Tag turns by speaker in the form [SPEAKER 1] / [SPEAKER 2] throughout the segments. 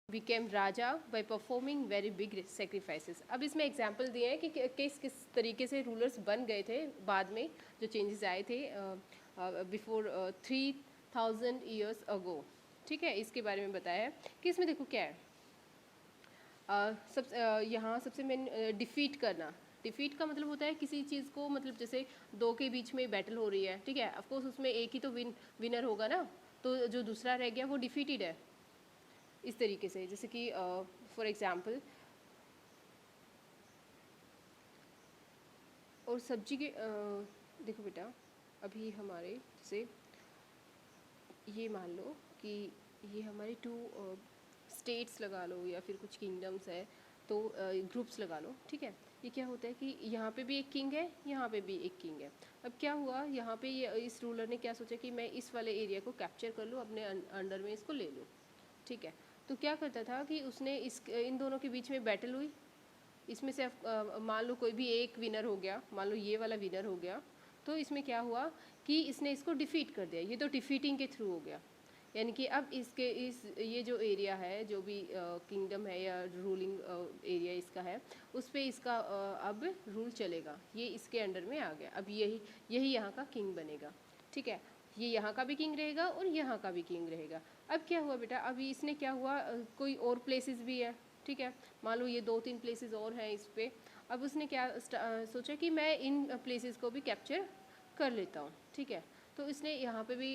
[SPEAKER 1] Became Raja by performing very big sacrifices. अब इसमें example दिए हैं कि किस तरीके से रूलर्स बन गए थे बाद में, जो चेंजेस आए थे बिफोर 3000 ईयर्स अगो। ठीक है, इसके बारे में बताया है कि इसमें देखो क्या है। यहाँ सबसे मेन डिफीट करना। डिफीट का मतलब होता है किसी चीज़ को, मतलब जैसे दो के बीच में बैटल हो रही है, ठीक है, ऑफकोर्स उसमें एक ही तो विनर होगा ना, तो जो दूसरा रह गया वो डिफीटेड है। इस तरीके से, जैसे कि फॉर एग्जांपल, और सब्जी के देखो बेटा, अभी हमारे जैसे ये मान लो कि ये हमारे 2 स्टेट्स लगा लो या फिर कुछ किंगडम्स है, तो ग्रुप्स लगा लो, ठीक है। ये क्या होता है कि यहाँ पे भी एक किंग है, यहाँ पे भी एक किंग है। अब क्या हुआ, यहाँ पे ये इस रूलर ने क्या सोचा कि मैं इस वाले एरिया को कैप्चर कर लूँ, अपने अंडर में इसको ले लूँ, ठीक है। तो क्या करता था कि उसने इन दोनों के बीच में बैटल हुई, इसमें से मान लो कोई भी एक विनर हो गया, मान लो ये वाला विनर हो गया, तो इसमें क्या हुआ कि इसने इसको डिफीट कर दिया, ये तो डिफीटिंग के थ्रू हो गया। यानी कि अब ये जो एरिया है, जो भी किंगडम है या रूलिंग एरिया इसका है, उस पर इसका अब रूल चलेगा, ये इसके अंडर में आ गया। अब यही यहाँ का किंग बनेगा, ठीक है। ये यहाँ का भी किंग रहेगा और यहाँ का भी किंग रहेगा। अब क्या हुआ बेटा, अभी इसने क्या हुआ, कोई और प्लेसेस भी है, ठीक है, मान लो ये 2-3 प्लेसेस और हैं इस पर। अब उसने क्या सोचा कि मैं इन प्लेसेस को भी कैप्चर कर लेता हूँ, ठीक है। तो इसने यहाँ पे भी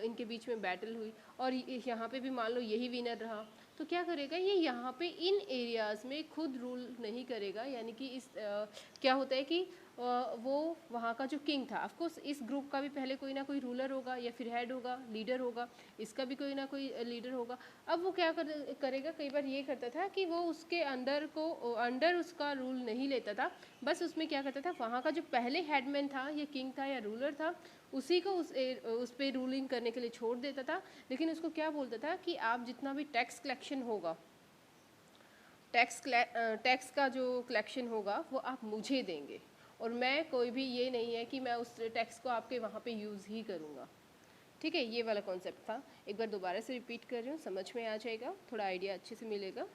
[SPEAKER 1] इनके बीच में बैटल हुई, और यहाँ पे भी मान लो यही विनर रहा, तो क्या करेगा ये यहाँ पे इन एरियाज़ में खुद रूल नहीं करेगा। यानी कि क्या होता है कि वो वहाँ का जो किंग था, ऑफकोर्स इस ग्रुप का भी पहले कोई ना कोई रूलर होगा या फिर हेड होगा, लीडर होगा, इसका भी कोई ना कोई लीडर होगा। अब वो क्या करेगा, कई बार ये करता था कि वो उसके अंडर उसका रूल नहीं लेता था, बस उसमें क्या करता था, वहाँ का जो पहले हेडमैन था या किंग था या रूलर था, उसी को उस पर रूलिंग करने के लिए छोड़ देता था। लेकिन उसको क्या बोलता था कि आप जितना भी टैक्स कलेक्शन होगा, टैक्स का जो कलेक्शन होगा वो आप मुझे देंगे, और मैं कोई भी ये नहीं है कि मैं उस टैक्स को आपके वहाँ पे यूज़ ही करूँगा, ठीक है। ये वाला कॉन्सेप्ट था। एक बार दोबारा से रिपीट कर रही हूँ, समझ में आ जाएगा, थोड़ा आइडिया अच्छे से मिलेगा।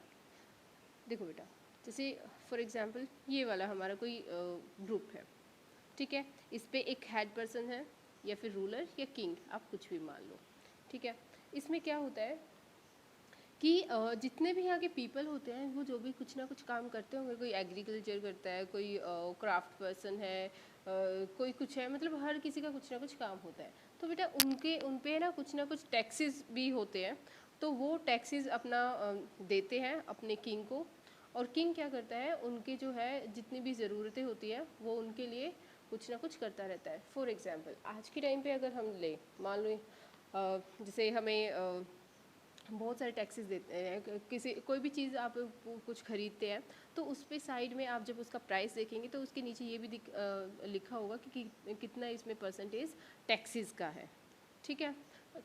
[SPEAKER 1] देखो बेटा, जैसे फॉर एग्जांपल ये वाला हमारा कोई ग्रुप है, ठीक है, इस पे एक हेड पर्सन है या फिर रूलर या किंग, आप कुछ भी मान लो, ठीक है। इसमें क्या होता है कि जितने भी यहाँ के पीपल होते हैं, वो जो भी कुछ ना कुछ काम करते होंगे, कोई एग्रीकल्चर करता है, कोई क्राफ्ट पर्सन है, कोई कुछ है, मतलब हर किसी का कुछ ना कुछ काम होता है। तो बेटा उन पे ना कुछ टैक्सेस भी होते हैं, तो वो टैक्सेस अपना देते हैं अपने किंग को, और किंग क्या करता है, उनके जो है जितनी भी ज़रूरतें होती हैं वो उनके लिए कुछ ना कुछ करता रहता है। फॉर एग्ज़ाम्पल आज के टाइम पे अगर हम ले मान लो जैसे हमें बहुत सारे टैक्सेस देते हैं, किसी कोई भी चीज़ आप कुछ खरीदते हैं, तो उस पे साइड में आप जब उसका प्राइस देखेंगे तो उसके नीचे ये भी लिखा होगा कि कितना इसमें परसेंटेज टैक्सेस का है, ठीक है।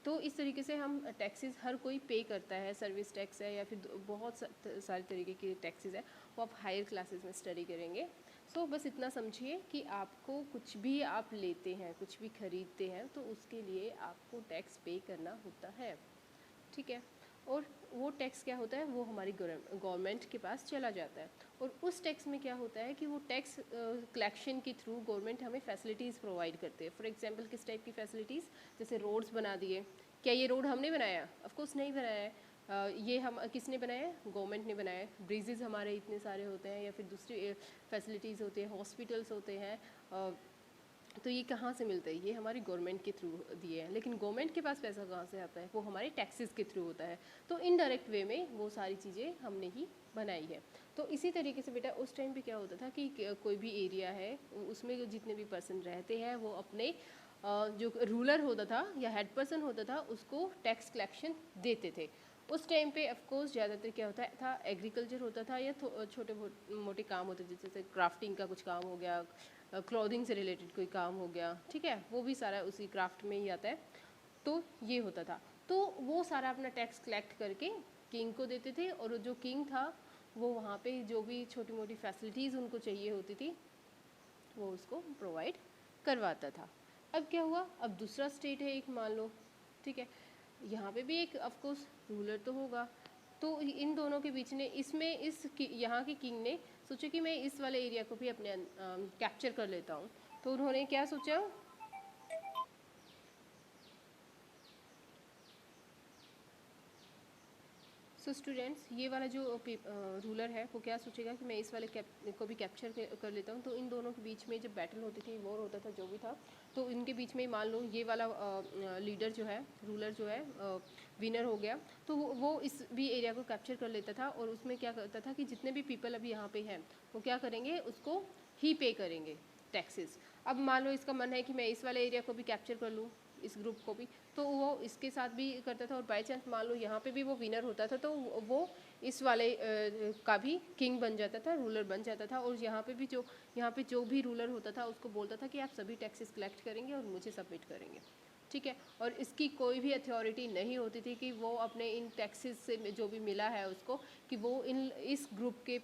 [SPEAKER 1] तो इस तरीके से हम टैक्सेस हर कोई पे करता है, सर्विस टैक्स है या फिर बहुत सारे तरीके के टैक्सेस है, वो आप हायर क्लासेस में स्टडी करेंगे। सो बस इतना समझिए कि आपको कुछ भी आप लेते हैं, कुछ भी खरीदते हैं, तो उसके लिए आपको टैक्स पे करना होता है, ठीक है। और वो टैक्स क्या होता है, वो हमारी गवर्नमेंट के पास चला जाता है, और उस टैक्स में क्या होता है कि वो टैक्स कलेक्शन के थ्रू गवर्नमेंट हमें फैसिलिटीज़ प्रोवाइड करते हैं। फॉर एग्जांपल किस टाइप की फैसिलिटीज़, जैसे रोड्स बना दिए। क्या ये रोड हमने बनाया? ऑफ कोर्स नहीं बनाया है। ये हम किसने बनाया है? गवर्नमेंट ने बनाया है। ब्रिजेज़ हमारे इतने सारे होते हैं, या फिर दूसरी फैसिलिटीज़ होती हैं, हॉस्पिटल्स होते हैं, तो ये कहाँ से मिलता है? ये हमारी गवर्नमेंट के थ्रू दिए हैं। लेकिन गवर्नमेंट के पास पैसा कहाँ से आता है? वो हमारे टैक्सेस के थ्रू होता है। तो इनडायरेक्ट वे में वो सारी चीज़ें हमने ही बनाई है। तो इसी तरीके से बेटा उस टाइम पे क्या होता था कि कोई भी एरिया है, उसमें जितने भी पर्सन रहते हैं वो अपने जो रूलर होता था या हेड पर्सन होता था उसको टैक्स कलेक्शन देते थे। उस टाइम पे ऑफकोर्स ज़्यादातर क्या होता था, एग्रीकल्चर होता था या छोटे मोटे काम होते थे, जैसे क्राफ्टिंग का कुछ काम हो गया, क्लॉथिंग से रिलेटेड कोई काम हो गया, ठीक है, वो भी सारा उसी क्राफ्ट में ही आता है। तो ये होता था, तो वो सारा अपना टैक्स कलेक्ट करके किंग को देते थे, और जो किंग था वो वहाँ पे जो भी छोटी मोटी फैसिलिटीज़ उनको चाहिए होती थी वो उसको प्रोवाइड करवाता था। अब क्या हुआ, अब दूसरा स्टेट है एक मान लो, ठीक है, यहाँ पे भी एक ऑफकोर्स रूलर तो होगा, तो इन दोनों के बीच ने इसमें यहाँ के किंग ने सोचा कि मैं इस वाले एरिया को भी अपने कैप्चर कर लेता हूँ। तो उन्होंने क्या सोचा, सो स्टूडेंट्स ये वाला जो रूलर है वो क्या सोचेगा कि मैं इस वाले को भी कैप्चर कर लेता हूँ। तो इन दोनों के बीच में जब बैटल होती थी, वॉर होता था, जो भी था, तो इनके बीच में मान लो ये वाला लीडर जो है, रूलर जो है, विनर हो गया। तो वो इस भी एरिया को कैप्चर कर लेता था और उसमें क्या करता था कि जितने भी पीपल अभी यहाँ पे हैं वो क्या करेंगे, उसको ही पे करेंगे टैक्सेस। अब मान लो इसका मन है कि मैं इस वाले एरिया को भी कैप्चर कर लूँ, इस ग्रुप को भी, तो वो इसके साथ भी करता था। और बाई चांस मान लो यहाँ पे भी वो विनर होता था तो वो इस वाले का भी किंग बन जाता था, रूलर बन जाता था। और यहाँ पे जो भी रूलर होता था उसको बोलता था कि आप सभी टैक्सेस कलेक्ट करेंगे और मुझे सबमिट करेंगे, ठीक है। और इसकी कोई भी अथॉरिटी नहीं होती थी कि वो अपने इन टैक्सेस से जो भी मिला है उसको, कि वो इस ग्रुप के